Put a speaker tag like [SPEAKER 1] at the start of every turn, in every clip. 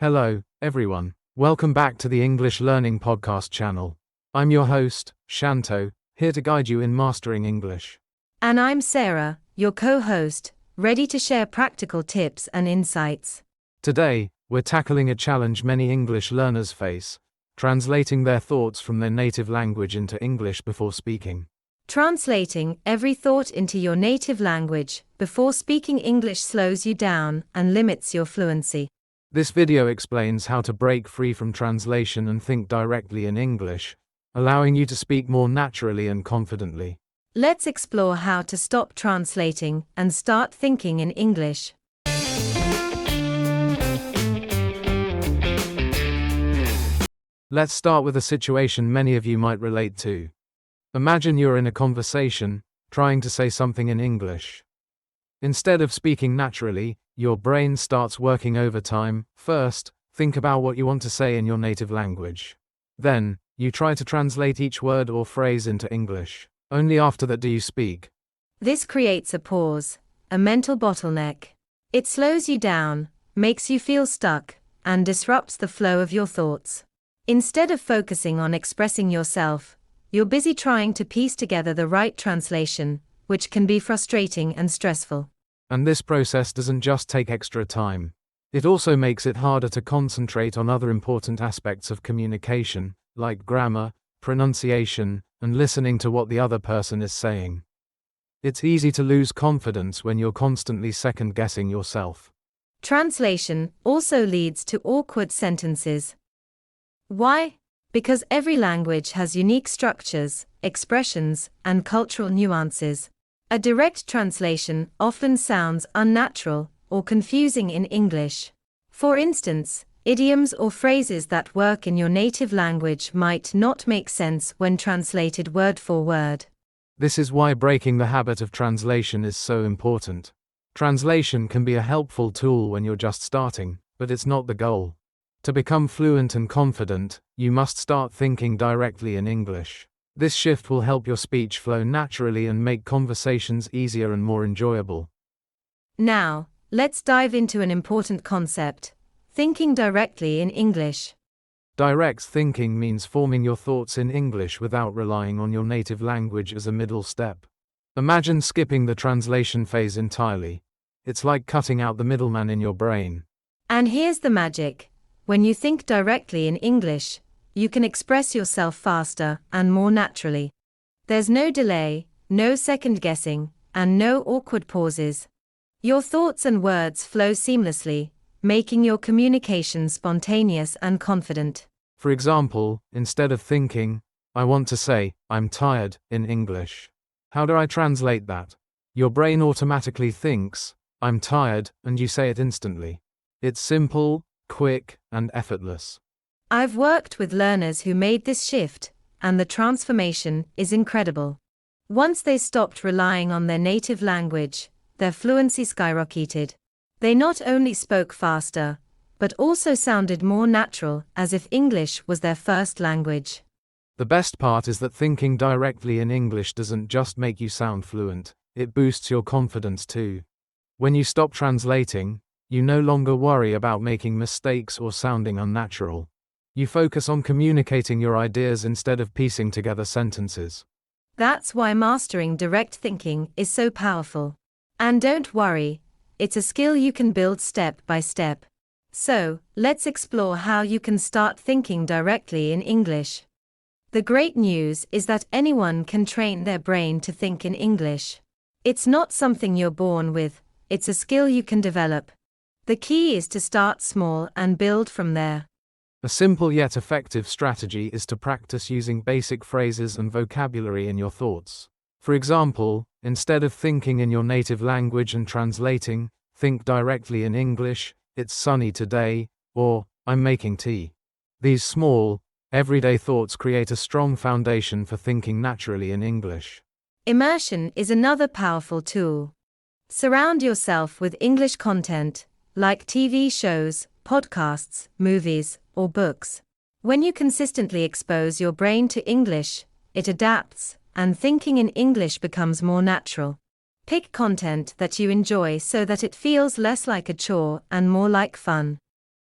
[SPEAKER 1] Hello, everyone. Welcome back to the English Learning Podcast channel. I'm your host, Shanto, here to guide you in mastering English.
[SPEAKER 2] And I'm Sarah, your co-host, ready to share practical tips and insights.
[SPEAKER 1] Today, we're tackling a challenge many English learners face, translating their thoughts from their native language into English before speaking.
[SPEAKER 2] Translating every thought into your native language before speaking English slows you down and limits your fluency.
[SPEAKER 1] This video explains how to break free from translation and think directly in English, allowing you to speak more naturally and confidently.
[SPEAKER 2] Let's explore how to stop translating and start thinking in English.
[SPEAKER 1] Let's start with a situation many of you might relate to. Imagine you're in a conversation, trying to say something in English. Instead of speaking naturally, your brain starts working overtime. First, think about what you want to say in your native language. Then, you try to translate each word or phrase into English. Only after that do you speak.
[SPEAKER 2] This creates a pause, a mental bottleneck. It slows you down, makes you feel stuck, and disrupts the flow of your thoughts. Instead of focusing on expressing yourself, you're busy trying to piece together the right translation, which can be frustrating and stressful.
[SPEAKER 1] And this process doesn't just take extra time. It also makes it harder to concentrate on other important aspects of communication, like grammar, pronunciation, and listening to what the other person is saying. It's easy to lose confidence when you're constantly second-guessing yourself.
[SPEAKER 2] Translation also leads to awkward sentences. Why? Because every language has unique structures, expressions, and cultural nuances. A direct translation often sounds unnatural or confusing in English. For instance, idioms or phrases that work in your native language might not make sense when translated word for word.
[SPEAKER 1] This is why breaking the habit of translation is so important. Translation can be a helpful tool when you're just starting, but it's not the goal. To become fluent and confident, you must start thinking directly in English. This shift will help your speech flow naturally and make conversations easier and more enjoyable.
[SPEAKER 2] Now, let's dive into an important concept: thinking directly in English.
[SPEAKER 1] Direct thinking means forming your thoughts in English without relying on your native language as a middle step. Imagine skipping the translation phase entirely. It's like cutting out the middleman in your brain.
[SPEAKER 2] And here's the magic: when you think directly in English, you can express yourself faster and more naturally. There's no delay, no second guessing, and no awkward pauses. Your thoughts and words flow seamlessly, making your communication spontaneous and confident.
[SPEAKER 1] For example, instead of thinking, "I want to say, I'm tired," in English. How do I translate that? Your brain automatically thinks, "I'm tired," and you say it instantly. It's simple, quick, and effortless.
[SPEAKER 2] I've worked with learners who made this shift, and the transformation is incredible. Once they stopped relying on their native language, their fluency skyrocketed. They not only spoke faster, but also sounded more natural, as if English was their first language.
[SPEAKER 1] The best part is that thinking directly in English doesn't just make you sound fluent, it boosts your confidence too. When you stop translating, you no longer worry about making mistakes or sounding unnatural. You focus on communicating your ideas instead of piecing together sentences.
[SPEAKER 2] That's why mastering direct thinking is so powerful. And don't worry, it's a skill you can build step by step. So, let's explore how you can start thinking directly in English. The great news is that anyone can train their brain to think in English. It's not something you're born with, it's a skill you can develop. The key is to start small and build from there.
[SPEAKER 1] A simple yet effective strategy is to practice using basic phrases and vocabulary in your thoughts. For example, instead of thinking in your native language and translating, think directly in English, "It's sunny today," or "I'm making tea." These small, everyday thoughts create a strong foundation for thinking naturally in English.
[SPEAKER 2] Immersion is another powerful tool. Surround yourself with English content, like TV shows, podcasts, movies, or books. When you consistently expose your brain to English, it adapts, and thinking in English becomes more natural. Pick content that you enjoy so that it feels less like a chore and more like fun.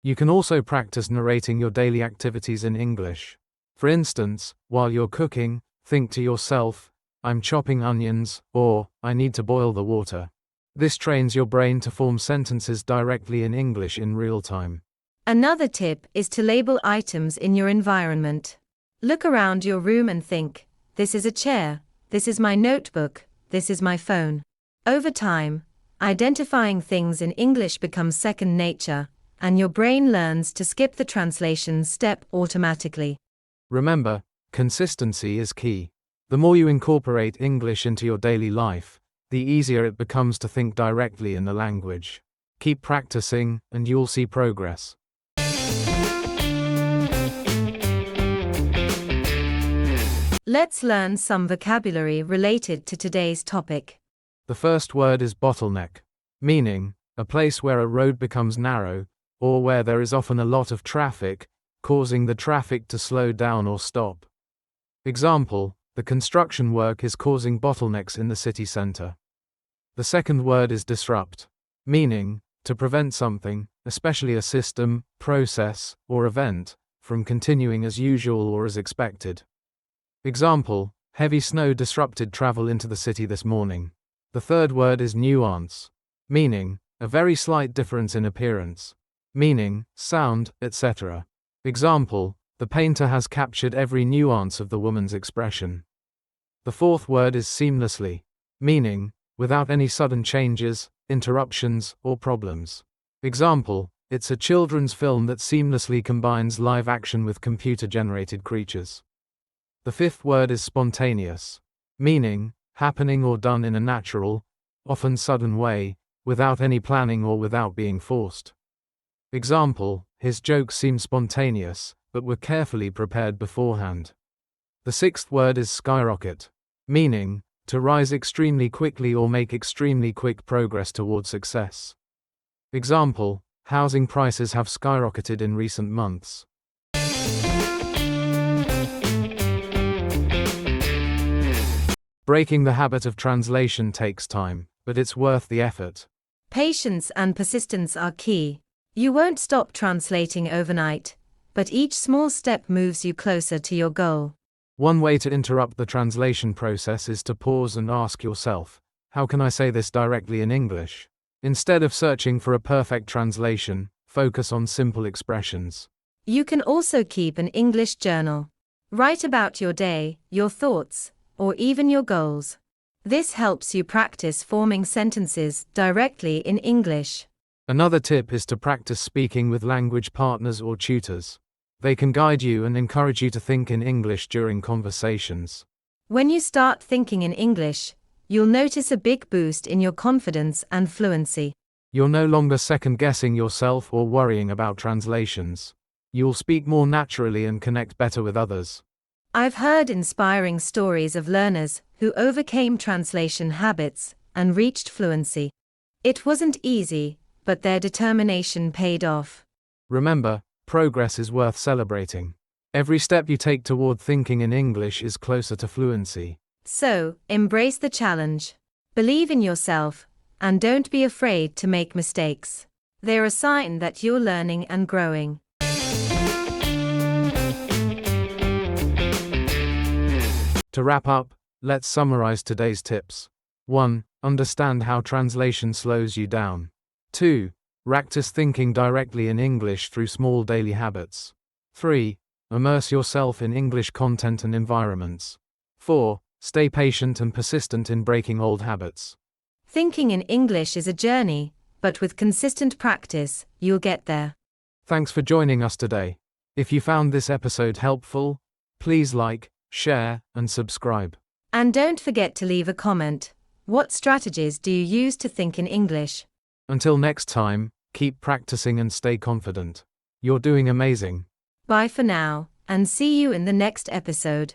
[SPEAKER 1] You can also practice narrating your daily activities in English. For instance, while you're cooking, think to yourself, "I'm chopping onions," or "I need to boil the water." This trains your brain to form sentences directly in English in real time.
[SPEAKER 2] Another tip is to label items in your environment. Look around your room and think, "This is a chair, this is my notebook, this is my phone." Over time, identifying things in English becomes second nature, and your brain learns to skip the translation step automatically.
[SPEAKER 1] Remember, consistency is key. The more you incorporate English into your daily life, the easier it becomes to think directly in the language. Keep practicing, and you'll see progress.
[SPEAKER 2] Let's learn some vocabulary related to today's topic.
[SPEAKER 1] The first word is bottleneck, meaning a place where a road becomes narrow, or where there is often a lot of traffic, causing the traffic to slow down or stop. Example, the construction work is causing bottlenecks in the city center. The second word is disrupt, meaning to prevent something, especially a system, process, or event, from continuing as usual or as expected. Example, heavy snow disrupted travel into the city this morning. The third word is nuance, meaning a very slight difference in appearance, meaning, sound, etc. Example, the painter has captured every nuance of the woman's expression. The fourth word is seamlessly, meaning without any sudden changes, interruptions, or problems. Example, it's a children's film that seamlessly combines live action with computer-generated creatures. The fifth word is spontaneous, meaning happening or done in a natural, often sudden way, without any planning or without being forced. Example, his jokes seem spontaneous, but were carefully prepared beforehand. The sixth word is skyrocket, meaning to rise extremely quickly or make extremely quick progress toward success. Example, housing prices have skyrocketed in recent months. Breaking the habit of translation takes time, but it's worth the effort.
[SPEAKER 2] Patience and persistence are key. You won't stop translating overnight, but each small step moves you closer to your goal.
[SPEAKER 1] One way to interrupt the translation process is to pause and ask yourself, how can I say this directly in English? Instead of searching for a perfect translation, focus on simple expressions.
[SPEAKER 2] You can also keep an English journal. Write about your day, your thoughts, or even your goals. This helps you practice forming sentences directly in English.
[SPEAKER 1] Another tip is to practice speaking with language partners or tutors. They can guide you and encourage you to think in English during conversations.
[SPEAKER 2] When you start thinking in English, you'll notice a big boost in your confidence and fluency.
[SPEAKER 1] You're no longer second-guessing yourself or worrying about translations. You'll speak more naturally and connect better with others.
[SPEAKER 2] I've heard inspiring stories of learners who overcame translation habits and reached fluency. It wasn't easy, but their determination paid off.
[SPEAKER 1] Remember, progress is worth celebrating. Every step you take toward thinking in English is closer to fluency.
[SPEAKER 2] So, embrace the challenge. Believe in yourself, and don't be afraid to make mistakes. They're a sign that you're learning and growing.
[SPEAKER 1] To wrap up, let's summarize today's tips. 1. Understand how translation slows you down. 2. Practice thinking directly in English through small daily habits. 3. Immerse yourself in English content and environments. 4. Stay patient and persistent in breaking old habits.
[SPEAKER 2] Thinking in English is a journey, but with consistent practice, you'll get there.
[SPEAKER 1] Thanks for joining us today. If you found this episode helpful, please like, share, and subscribe.
[SPEAKER 2] And don't forget to leave a comment. What strategies do you use to think in English?
[SPEAKER 1] Until next time, keep practicing and stay confident. You're doing amazing.
[SPEAKER 2] Bye for now, and see you in the next episode.